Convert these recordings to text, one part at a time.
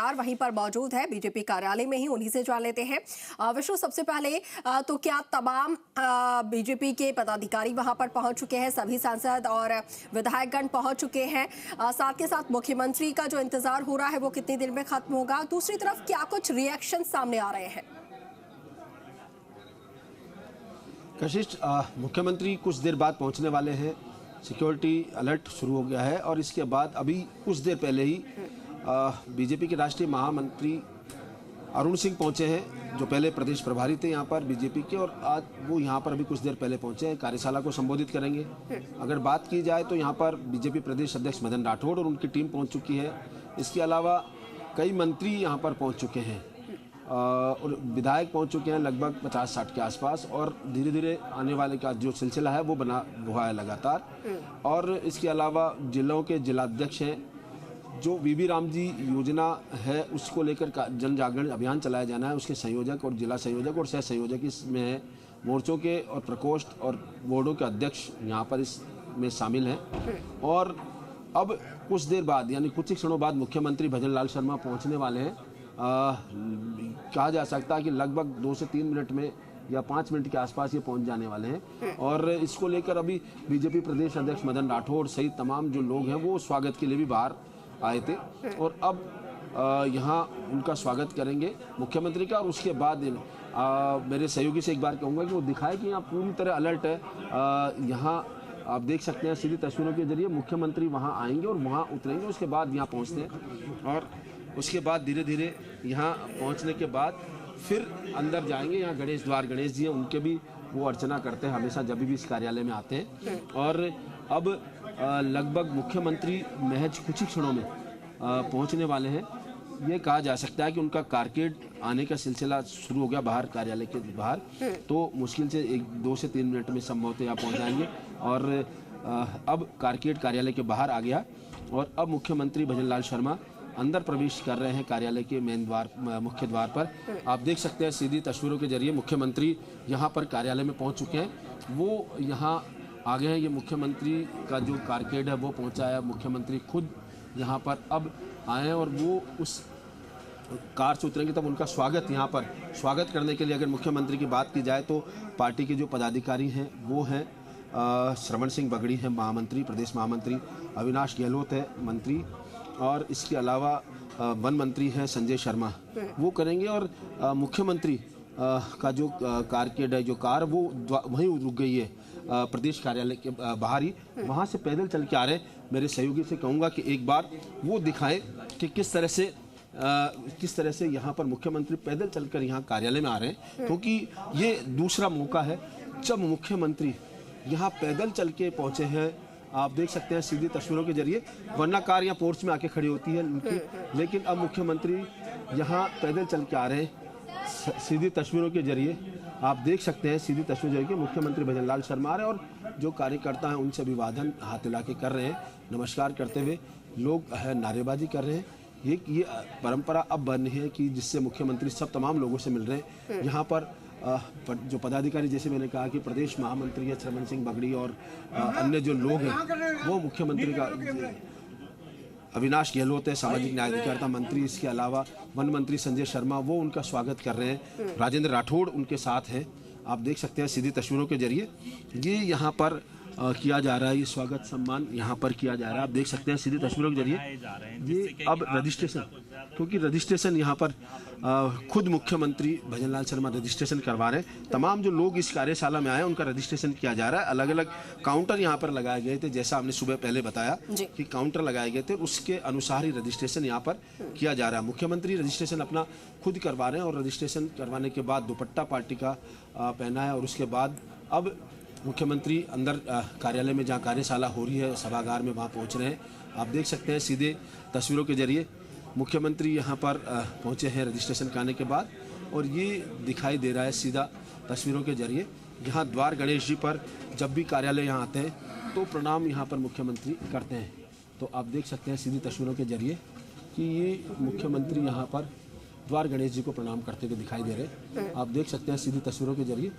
वहीं पर मौजूद है बीजेपी कार्यालय में ही, उन्हीं से जान लेते हैं। विष्णु, सबसे पहले तो क्या तमाम बीजेपी के पदाधिकारी वहां पर पहुंच चुके हैं, सभी सांसद और विधायकगण पहुंच चुके हैं, साथ के साथ मुख्यमंत्री का जो इंतजार हो रहा है वो कितनी देर में खत्म होगा? दूसरी तरफ क्या कुछ रिएक्शन सामने आ रहे हैं? कशिश, मुख्यमंत्री कुछ देर बाद पहुंचने वाले हैं। सिक्योरिटी अलर्ट शुरू हो गया है और इसके बाद अभी कुछ देर पहले ही बीजेपी के राष्ट्रीय महामंत्री अरुण सिंह पहुंचे हैं, जो पहले प्रदेश प्रभारी थे यहाँ पर बीजेपी के, और आज वो यहाँ पर अभी कुछ देर पहले पहुंचे हैं। कार्यशाला को संबोधित करेंगे। अगर बात की जाए तो यहाँ पर बीजेपी प्रदेश अध्यक्ष मदन राठौड़ और उनकी टीम पहुँच चुकी है। इसके अलावा कई मंत्री यहाँ पर पहुँच चुके हैं और विधायक पहुंच चुके हैं लगभग 50-60 के आसपास, और धीरे धीरे आने वाले का जो सिलसिला है वो बना हुआ है लगातार। और इसके अलावा जिलों के जिलाध्यक्ष हैं, जो बीबी राम जी योजना है उसको लेकर जन जागरण अभियान चलाया जाना है, उसके संयोजक और जिला संयोजक और सह संयोजक इसमें है। मोर्चों के और प्रकोष्ठ और बोर्डों के अध्यक्ष यहाँ पर इसमें शामिल हैं। और अब कुछ देर बाद यानी कुछ ही क्षणों बाद मुख्यमंत्री भजन लाल शर्मा पहुँचने वाले हैं। कहा जा सकता है कि लगभग 2 से 3 मिनट में या 5 मिनट के आसपास ये पहुंच जाने वाले हैं। और इसको लेकर अभी बीजेपी प्रदेश अध्यक्ष मदन राठौड़ सहित तमाम जो लोग हैं वो स्वागत के लिए भी बाहर आए थे, और अब यहाँ उनका स्वागत करेंगे मुख्यमंत्री का। और उसके बाद मेरे सहयोगी से एक बार कहूँगा कि वो दिखाए कि यहाँ पूरी तरह अलर्ट है। यहाँ आप देख सकते हैं सीधी तस्वीरों के जरिए मुख्यमंत्री वहाँ आएंगे और वहाँ उतरेंगे, उसके बाद यहाँ पहुँचते हैं और उसके बाद धीरे धीरे यहाँ पहुँचने के बाद फिर अंदर जाएंगे। यहाँ गणेश द्वार गणेश जी हैं, उनके भी वो अर्चना करते हैं हमेशा जब भी इस कार्यालय में आते हैं। और अब लगभग मुख्यमंत्री महज कुछ ही क्षणों में पहुँचने वाले हैं। ये कहा जा सकता है कि उनका कारकेड आने का सिलसिला शुरू हो गया बाहर, कार्यालय के बाहर, तो मुश्किल से 2 से 3 मिनट में संभवतः यहाँ पहुँच जाएंगे। और अब कारकेड कार्यालय के बाहर आ गया और अब मुख्यमंत्री भजन लाल शर्मा अंदर प्रवेश कर रहे हैं कार्यालय के मेन द्वार, मुख्य द्वार पर। आप देख सकते हैं सीधी तस्वीरों के जरिए मुख्यमंत्री यहाँ पर कार्यालय में पहुँच चुके हैं। वो यहाँ आ गए हैं। ये मुख्यमंत्री का जो कारकेड है वो पहुँचा है। मुख्यमंत्री खुद यहाँ पर अब आए हैं और वो उस कार से उतरेंगे तब उनका स्वागत यहाँ पर स्वागत करने के लिए, अगर मुख्यमंत्री की बात की जाए तो पार्टी के जो पदाधिकारी हैं वो हैं श्रवण सिंह बगड़ी हैं महामंत्री, प्रदेश महामंत्री, अविनाश गहलोत है मंत्री, और इसके अलावा वन मंत्री हैं संजय शर्मा, वो करेंगे। और मुख्यमंत्री का जो कारकेड है, जो कार वो वहीं रुक गई है प्रदेश कार्यालय के बाहर ही, वहाँ से पैदल चल के आ रहे हैं। मेरे सहयोगी से कहूँगा कि एक बार वो दिखाएं कि किस तरह से यहाँ पर मुख्यमंत्री पैदल चलकर यहाँ कार्यालय में आ रहे हैं, क्योंकि ये दूसरा मौका है जब मुख्यमंत्री यहाँ पैदल चल के पहुँचे हैं। आप देख सकते हैं सीधी तस्वीरों के जरिए, वरना कार यहाँ पोर्च में आके खड़ी होती है उनकी, लेकिन अब मुख्यमंत्री यहाँ पैदल चल के आ रहे हैं। सीधी तस्वीरों के जरिए आप देख सकते हैं सीधी तस्वीर जरिए मुख्यमंत्री भजन लाल शर्मा आ रहे हैं और जो कार्यकर्ता हैं उनसे अभिवादन हाथ हिला के कर रहे हैं, नमस्कार करते हुए लोग नारेबाजी कर रहे हैं। ये परंपरा अब बन है कि जिससे मुख्यमंत्री सब तमाम लोगों से मिल रहे हैं। यहाँ पर जो पदाधिकारी, जैसे मैंने कहा कि प्रदेश महामंत्री है श्रवण सिंह बगड़ी और अन्य जो लोग हैं वो मुख्यमंत्री का, अविनाश गहलोत है सामाजिक न्याय अधिकारिता मंत्री, इसके अलावा वन मंत्री संजय शर्मा, वो उनका स्वागत कर रहे हैं। राजेंद्र राठौड़ उनके साथ हैं। आप देख सकते हैं सीधी तस्वीरों के जरिए ये यहाँ पर किया जा रहा है, ये स्वागत सम्मान यहाँ पर किया जा रहा है। आप देख सकते हैं सीधी तस्वीरों के जरिए ये अब रजिस्ट्रेशन, क्योंकि रजिस्ट्रेशन यहाँ पर खुद मुख्यमंत्री भजन लाल शर्मा रजिस्ट्रेशन करवा रहे हैं। तमाम जो लोग इस कार्यशाला में आए उनका रजिस्ट्रेशन किया जा रहा है। अलग अलग काउंटर यहाँ पर लगाए गए थे, जैसा हमने सुबह पहले बताया कि काउंटर लगाए गए थे, उसके अनुसार ही रजिस्ट्रेशन यहाँ पर किया जा रहा है। मुख्यमंत्री रजिस्ट्रेशन अपना खुद करवा रहे हैं और रजिस्ट्रेशन करवाने के बाद दुपट्टा पार्टी का पहना है और उसके बाद अब मुख्यमंत्री अंदर कार्यालय में जहाँ कार्यशाला हो रही है सभागार में वहाँ पहुँच रहे हैं। आप देख सकते हैं सीधे तस्वीरों के जरिए मुख्यमंत्री यहाँ पर पहुँचे हैं रजिस्ट्रेशन कराने के बाद, और ये दिखाई दे रहा है सीधा तस्वीरों के जरिए। यहाँ द्वार गणेश जी पर जब भी कार्यालय यहाँ आते हैं तो प्रणाम यहाँ पर मुख्यमंत्री करते हैं। तो आप देख सकते हैं सीधी तस्वीरों के जरिए कि ये मुख्यमंत्री यहाँ पर द्वार गणेश जी को प्रणाम करते हुए दिखाई दे रहे हैं। आप देख सकते हैं सीधी तस्वीरों के जरिए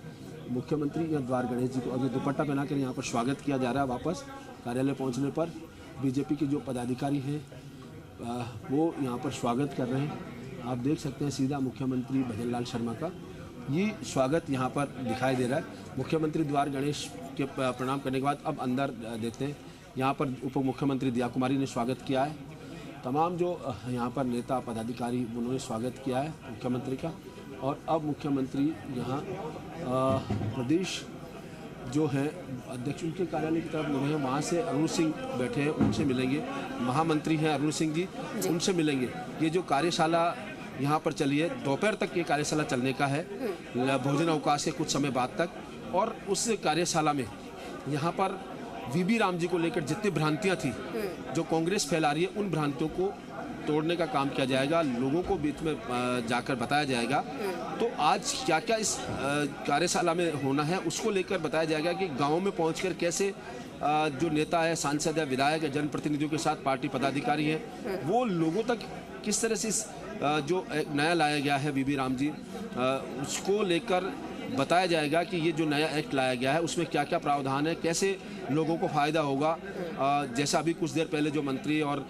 मुख्यमंत्री या द्वार गणेश जी को अभी दुपट्टा पहनाकर यहाँ पर स्वागत किया जा रहा है। वापस कार्यालय पहुँचने पर बीजेपी के जो पदाधिकारी हैं वो यहाँ पर स्वागत कर रहे हैं। आप देख सकते हैं सीधा मुख्यमंत्री भजनलाल शर्मा का ये स्वागत यहाँ पर दिखाई दे रहा है। मुख्यमंत्री द्वार गणेश के प्रणाम करने के बाद अब अंदर देते हैं। यहाँ पर उप मुख्यमंत्री दिया कुमारी ने स्वागत किया है। तमाम जो यहाँ पर नेता पदाधिकारी उन्होंने स्वागत किया है मुख्यमंत्री का। और अब मुख्यमंत्री यहाँ प्रदेश जो है अध्यक्ष उनके कार्यालय की तरफ मुड़े हैं। वहाँ से अरुण सिंह बैठे हैं, उनसे मिलेंगे। महामंत्री हैं अरुण सिंह जी, उनसे मिलेंगे। ये जो कार्यशाला यहाँ पर चली है, दोपहर तक ये कार्यशाला चलने का है, भोजन अवकाश के कुछ समय बाद तक। और उस कार्यशाला में यहाँ पर वीबी राम जी को लेकर जितनी भ्रांतियाँ थी जो कांग्रेस फैला रही है, उन भ्रांतियों को तोड़ने का काम किया जाएगा, लोगों को बीच में जाकर बताया जाएगा। तो आज क्या क्या इस कार्यशाला में होना है उसको लेकर बताया जाएगा कि गाँव में पहुँचकर कैसे जो नेता है, सांसद है, विधायक है, जनप्रतिनिधियों के साथ पार्टी पदाधिकारी हैं, वो लोगों तक किस तरह से इस जो नया लाया गया है वीबी राम जी, उसको लेकर बताया जाएगा कि ये जो नया एक्ट लाया गया है उसमें क्या क्या प्रावधान है, कैसे लोगों को फ़ायदा होगा। जैसा अभी कुछ देर पहले जो मंत्री और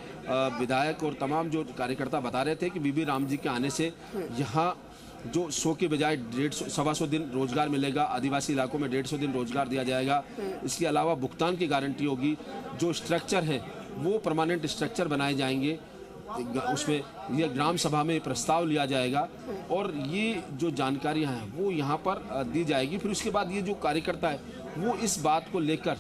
विधायक और तमाम जो कार्यकर्ता बता रहे थे कि वीबी राम जी के आने से यहाँ जो 100 के बजाय 150 दिन रोजगार मिलेगा, आदिवासी इलाकों में 150 दिन रोजगार दिया जाएगा। इसके अलावा भुगतान की गारंटी होगी, जो स्ट्रक्चर है वो परमानेंट स्ट्रक्चर बनाए जाएंगे, उसमें यह ग्राम सभा में प्रस्ताव लिया जाएगा और ये जो जानकारियां हैं वो यहाँ पर दी जाएगी। फिर उसके बाद ये जो कार्यकर्ता है वो इस बात को लेकर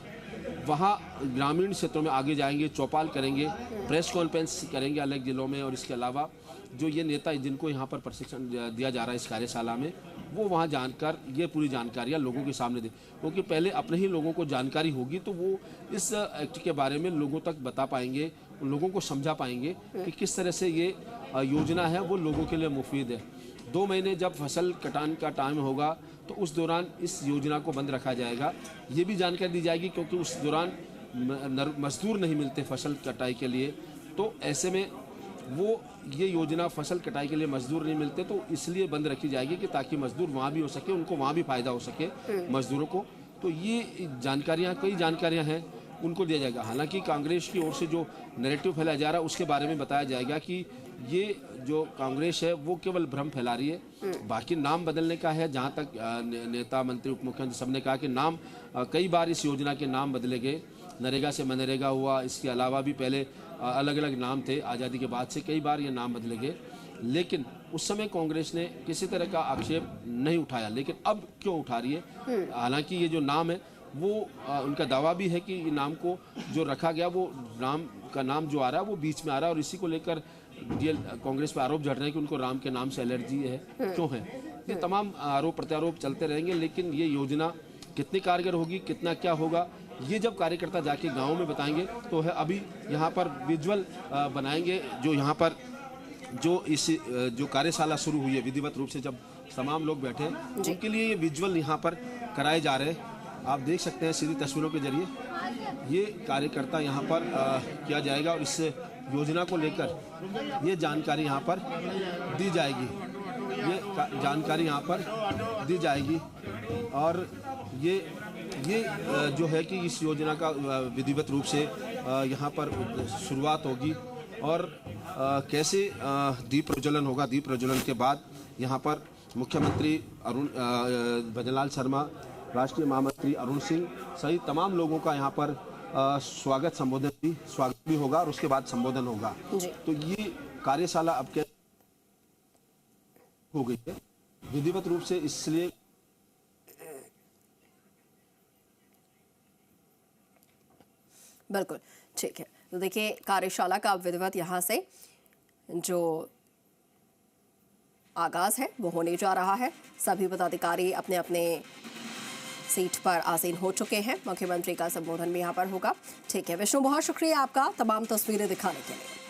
वहाँ ग्रामीण क्षेत्रों में आगे जाएंगे, चौपाल करेंगे, प्रेस कॉन्फ्रेंस करेंगे अलग जिलों में। और इसके अलावा जो ये नेता जिनको यहाँ पर प्रशिक्षण दिया जा रहा है इस कार्यशाला में, वो वहाँ जानकर ये पूरी जानकारियाँ लोगों के सामने दें, क्योंकि पहले अपने ही लोगों को जानकारी होगी तो वो इस एक्ट के बारे में लोगों तक बता पाएंगे, उन लोगों को समझा पाएंगे कि किस तरह से ये योजना है वो लोगों के लिए मुफीद है। 2 महीने जब फसल कटान का टाइम होगा तो उस दौरान इस योजना को बंद रखा जाएगा, ये भी जानकारी दी जाएगी, क्योंकि उस दौरान मजदूर नहीं मिलते फसल कटाई के लिए। तो ऐसे में वो ये योजना फसल कटाई के लिए मजदूर नहीं मिलते, तो इसलिए बंद रखी जाएगी कि ताकि मजदूर वहाँ भी हो सके, उनको वहाँ भी फायदा हो सके मजदूरों को। तो ये जानकारियाँ, कई जानकारियाँ हैं, उनको दिया जाएगा। हालांकि कांग्रेस की ओर से जो नैरेटिव फैलाया जा रहा है उसके बारे में बताया जाएगा कि ये जो कांग्रेस है वो केवल भ्रम फैला रही है, बाकी नाम बदलने का है। जहाँ तक नेता, मंत्री, उप मुख्यमंत्री सबने कहा कि नाम कई बार इस योजना के नाम बदले गए, नरेगा से मनरेगा हुआ, इसके अलावा भी पहले अलग अलग नाम थे, आज़ादी के बाद से कई बार ये नाम बदले गए, लेकिन उस समय कांग्रेस ने किसी तरह का आक्षेप नहीं उठाया। लेकिन अब क्यों उठा रही है? हालांकि ये जो नाम है वो उनका दावा भी है कि ये नाम को जो रखा गया वो राम का नाम जो आ रहा है वो बीच में आ रहा है, और इसी को लेकर कांग्रेस पर आरोप झड़ रहे हैं कि उनको राम के नाम से एलर्जी है, क्यों है। ये तमाम आरोप प्रत्यारोप चलते रहेंगे, लेकिन ये योजना कितनी कारगर होगी, कितना क्या होगा, ये जब कार्यकर्ता जाके गाँव में बताएंगे तो है। अभी यहाँ पर विजुअल बनाएंगे, जो यहाँ पर जो इस जो कार्यशाला शुरू हुई है विधिवत रूप से जब तमाम लोग बैठे उनके लिए ये विजुअल यहाँ पर कराए जा रहे हैं। आप देख सकते हैं सीधी तस्वीरों के जरिए ये कार्यकर्ता यहाँ पर किया जाएगा, और इस योजना को लेकर ये जानकारी यहाँ पर दी जाएगी, ये जानकारी यहाँ पर दी जाएगी। और ये जो है कि इस योजना का विधिवत रूप से यहाँ पर शुरुआत होगी, और कैसे दीप प्रज्वलन होगा। दीप प्रज्वलन के बाद यहाँ पर मुख्यमंत्री भजनलाल शर्मा, राष्ट्रीय महामंत्री अरुण सिंह सहित तमाम लोगों का यहाँ पर स्वागत भी होगा, और उसके बाद संबोधन होगा। तो ये कार्यशाला अब क्या हो गई है विधिवत रूप से, इसलिए बिल्कुल ठीक है। तो देखिए कार्यशाला का विधिवत यहाँ से जो आगाज है वो होने जा रहा है। सभी पदाधिकारी अपने अपने सीट पर आसीन हो चुके हैं। मुख्यमंत्री का संबोधन भी यहाँ पर होगा। ठीक है विष्णु, बहुत शुक्रिया आपका तमाम तस्वीरें दिखाने के लिए।